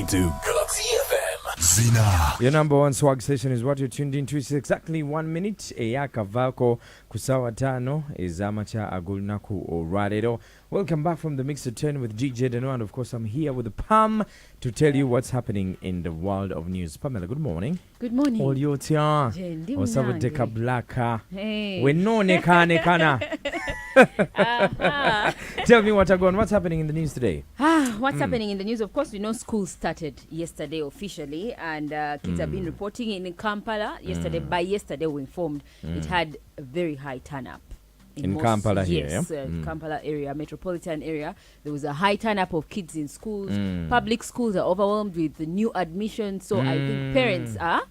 to Galaxy FM. Zina. Your number one swag station is what you're tuned into. It's exactly 1 minute. Eyakavako kusawa tano ezamacha agulnaku orarero. Welcome back from the Mixed Turn with DJ Deno, and of course I'm here with Pam to tell you what's happening in the world of news. Pamela, good morning. Good morning. All your tia. Osabudeka blaka. Hey. We no nekane kana. Tell me what's happening in the news today. What's happening in the news? Of course, we know school started yesterday officially, and kids have been reporting in Kampala yesterday. By yesterday, we informed it had a very high turn up. In Kampala here, yes, Kampala area, metropolitan area. There was a high turn up of kids in schools. Public schools are overwhelmed with the new admissions, so I think parents are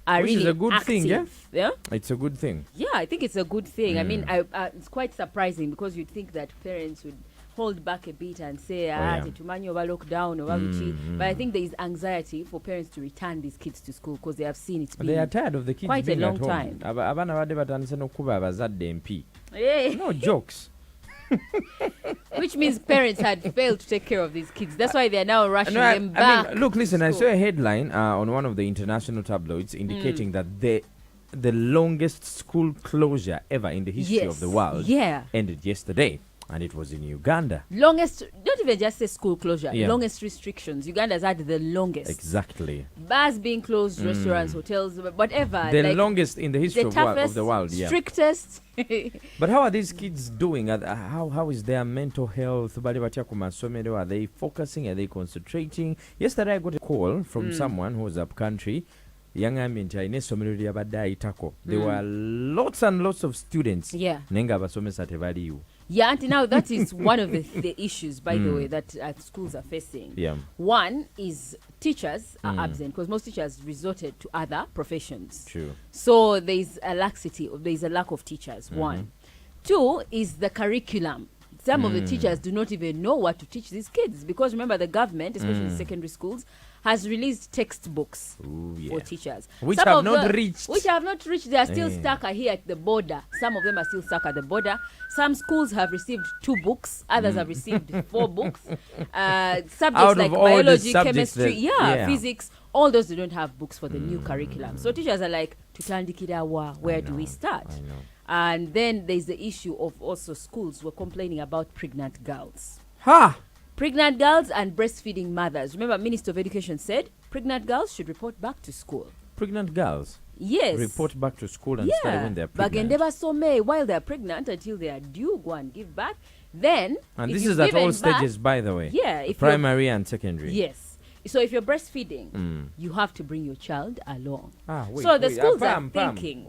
Which really is a good active. thing, yeah? Yeah? It's a good thing. Yeah, I think it's a good thing. I mean, it's quite surprising because you'd think that parents would hold back a bit and say, tetumanyi oba lockdown oba bichi. But I think there is anxiety for parents to return these kids to school because they have seen it's been They are tired of the kids quite being a long at home. time. Abana badde batandise n'okuba abazadde MP. Hey. No jokes. Which means parents had failed to take care of these kids. That's why they're now rushing I them back. mean, look, listen, to I school. saw a headline on one of the international tabloids indicating that the longest school closure ever in the history of the world ended yesterday, and it was in Uganda. Longest, don't even just say school closure, Yeah. longest restrictions. Uganda's had the longest. Exactly. Bars being closed, restaurants, hotels, whatever. The like longest in the history the of toughest, the world, yeah. strictest. But how are these kids doing? How is their mental health? Are they focusing? Are they concentrating? Yesterday I got a call from someone who was up country. There were lots and lots of students. Yeah. Yeah, and now that is one of the issues, by the way, that schools are facing. Yeah. One is teachers are absent because most teachers resorted to other professions. True. So there is a laxity, there is a lack of teachers. One. Two is the curriculum. Some of the teachers do not even know what to teach these kids because remember the government, especially in secondary schools, has released textbooks for teachers. Which have not reached. Which have not reached. They are still stuck here at the border. Some of them are still stuck at the border. Some schools have received 2 books. Others have received 4 books. Subjects like biology, chemistry, physics, all those they don't have books for the new curriculum. So teachers are like, tutandikira wa, where do we start? I know. And then there's the issue of also schools were complaining about pregnant girls. Pregnant girls and breastfeeding mothers. Remember, Minister of Education said pregnant girls should report back to school. Pregnant girls? Yes. Report back to school and study when they're pregnant. While they're pregnant until they are due, go and give back. Then, and this is at all stages, by the way. Yeah. If primary and secondary. Yes. So if you're breastfeeding, you have to bring your child along. So the schools are thinking.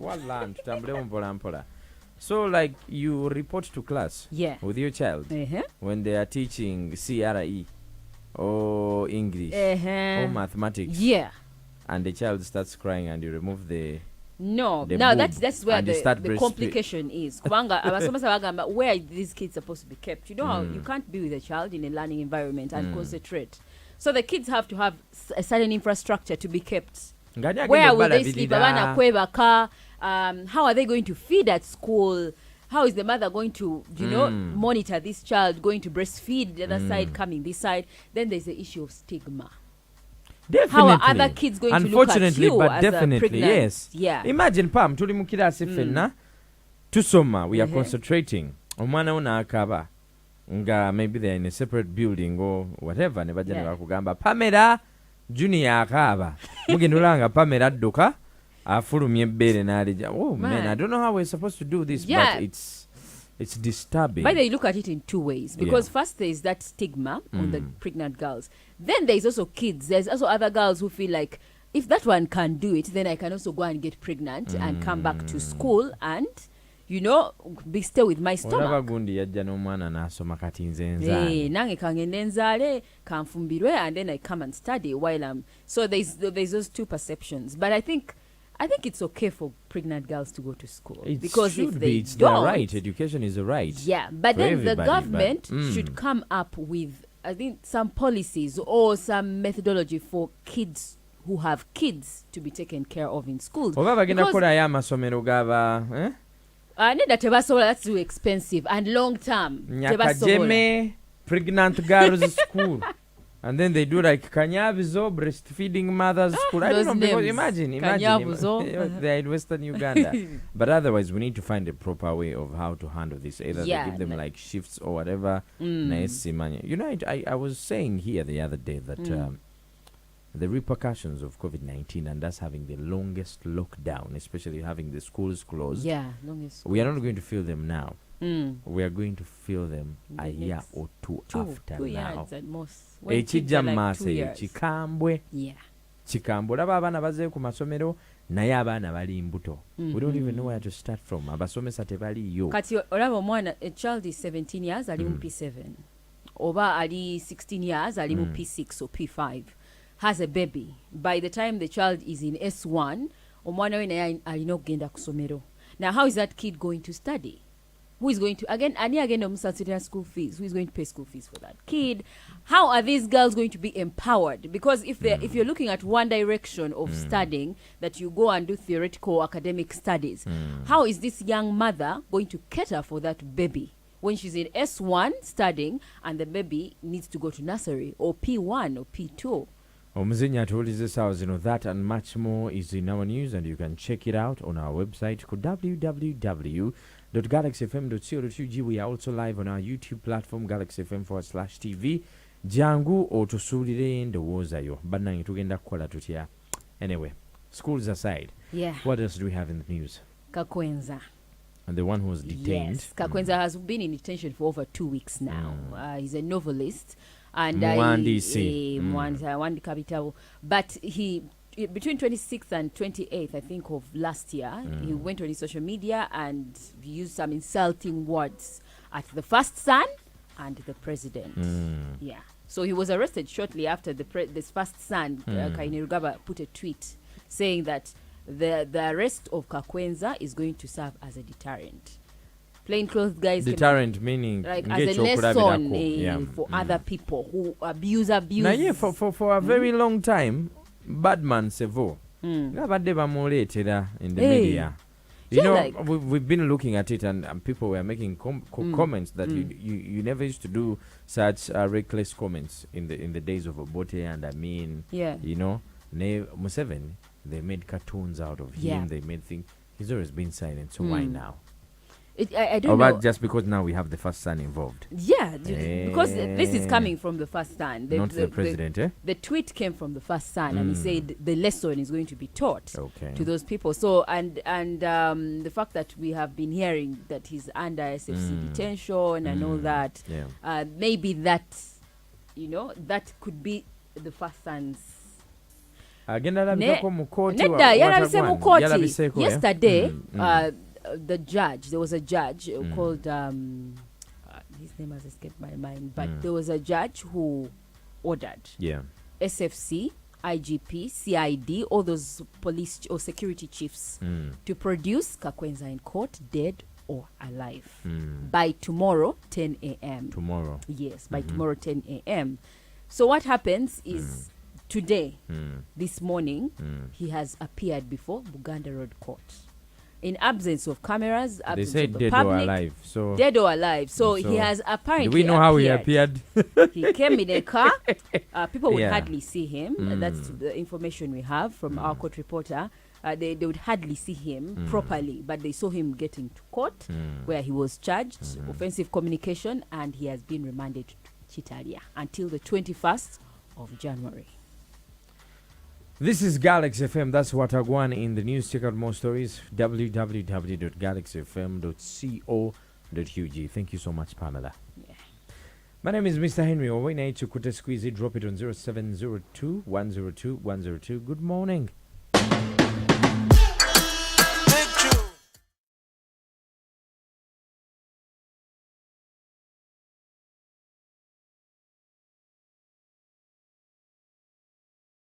So like you report to class with your child when they are teaching CRE or English or mathematics. Yeah. And the child starts crying and you remove the No, that's where the complication is. Where are these kids supposed to be kept? You know how you can't be with a child in a learning environment and concentrate. So the kids have to have a certain infrastructure to be kept. Where will they sleep? How are they going to feed at school? How is the mother going to, monitor this child, going to breastfeed the other side, coming this side? Then there's the issue of stigma. Definitely. How are other kids going to look at you but as definitely, a pregnant? yes. Yeah. Imagine, Pam, tuli mukirasi fenna, tusoma, we are concentrating. Omwana una akaba. Nga maybe they're in a separate building or whatever. Nebajana bakugamba Pamela Junior akaba. Mugendulanga Pamela doka. Oh man, I don't know how we're supposed to do this, but it's disturbing. But they look at it in 2 ways. Because first there is that stigma on the pregnant girls. Then there is also kids. There's also other girls who feel like, if that one can do it, then I can also go and get pregnant and come back to school and, stay with my stomach. Nange kangende nzaale, kanfumbirwe, and then I come and study while I'm... So there's those 2 perceptions. But I think it's okay for pregnant girls to go to school. Because if they it's don't... their right. Education is a right. Yeah, but then the government should come up with, I think, some policies or some methodology for kids who have kids to be taken care of in schools. That's too expensive and long term. Nyakajeme pregnant girls school. And then they do like Kanyabizo, breastfeeding mothers school. I don't know, because imagine they're in Western Uganda. But otherwise, we need to find a proper way of how to handle this. Either they give them like shifts or whatever. You know, I was saying here the other day that the repercussions of COVID-19 and us having the longest lockdown, especially having the schools closed. Yeah, longest. We are not going to feel them now. We are going to feel them a year or two after 2 now. years at most. Ekijja maaso kikambwe kikambwe olaba abaana bazze ku masomero naye abaana bali mbuto. We don't even know where to start from. Abasomesa tebaliyo. Kati olaba omwana, a child is 17 years ali mu P7 oba ali 16 years ali mu P6 or P5, has a baby. By the time the child is in S1, omwana we naye alina okugenda ku somero. Now how is that kid going to study? Who is going to omusasira school fees? Who is going to pay school fees for that kid? How are these girls going to be empowered? Because if you're looking at one direction of studying, that you go and do theoretical academic studies, how is this young mother going to cater for that baby when she's in S1 studying and the baby needs to go to nursery or P1 or P2? Omuzinya atuulize sawa zino. That and much more is in our news, and you can check it out on our website www.galaxyfm.co.ug. We are also live on our YouTube platform galaxyfm/TV. Jangu otusuulire ndowooza yo bannange tugenda kukola tutya. Anyway, schools aside, what else do we have in the news? Kakwenza. And the one who was detained. Yes, Kakwenza has been in detention for over 2 weeks now. He's a novelist. And Mwandika Bitabo. But he, between 26th and 28th, I think, of last year, he went on his social media and used some insulting words at the first son and the president. Yeah. So he was arrested shortly after this first son, Kainerugaba, put a tweet saying that the arrest of Kakwenza is going to serve as a deterrent. Plainclothes guys, deterrent meaning like as a lesson for other people who abuse. Now, for a very long time, Badman Sevo, nabadde bamuleetera in the media. You know, like, we've been looking at it, and people were making comments that you never used to do such reckless comments in the days of Obote and Amin. You know, Museveni, they made cartoons out of him. They made things. He's always been silent. So why now? I don't know. But just because now we have the first son involved. Yeah, because this is coming from the first son. Not the president, The tweet came from the first son, and he said the lesson is going to be taught to those people. So, and the fact that we have been hearing that he's under SFC detention and all that, maybe that, that could be the first son's. Yesterday, the judge, there was a judge called, his name has escaped my mind, but there was a judge who ordered SFC, IGP, CID, all those police or security chiefs to produce Kakwenza in court, dead or alive, by tomorrow, 10 a.m. Tomorrow? Yes, by tomorrow, 10 a.m. So what happens is today, this morning, he has appeared before Buganda Road Court. In absence of cameras, absence they said of the dead public, or alive. So dead or alive. So he has apparently. Do we know how he appeared? He came in a car. People would hardly see him. That's the information we have from our court reporter. They would hardly see him properly, but they saw him getting to court where he was charged, offensive communication, and he has been remanded to Kitalya until the 21st of January. This is Galaxy FM. That's what I want in the news. Check out more stories. www.galaxyfm.co.ug. Thank you so much, Pamela. My name is Mr. Henry. Owena Chukute Squeezy. Drop it on 0702 102 102. Good morning.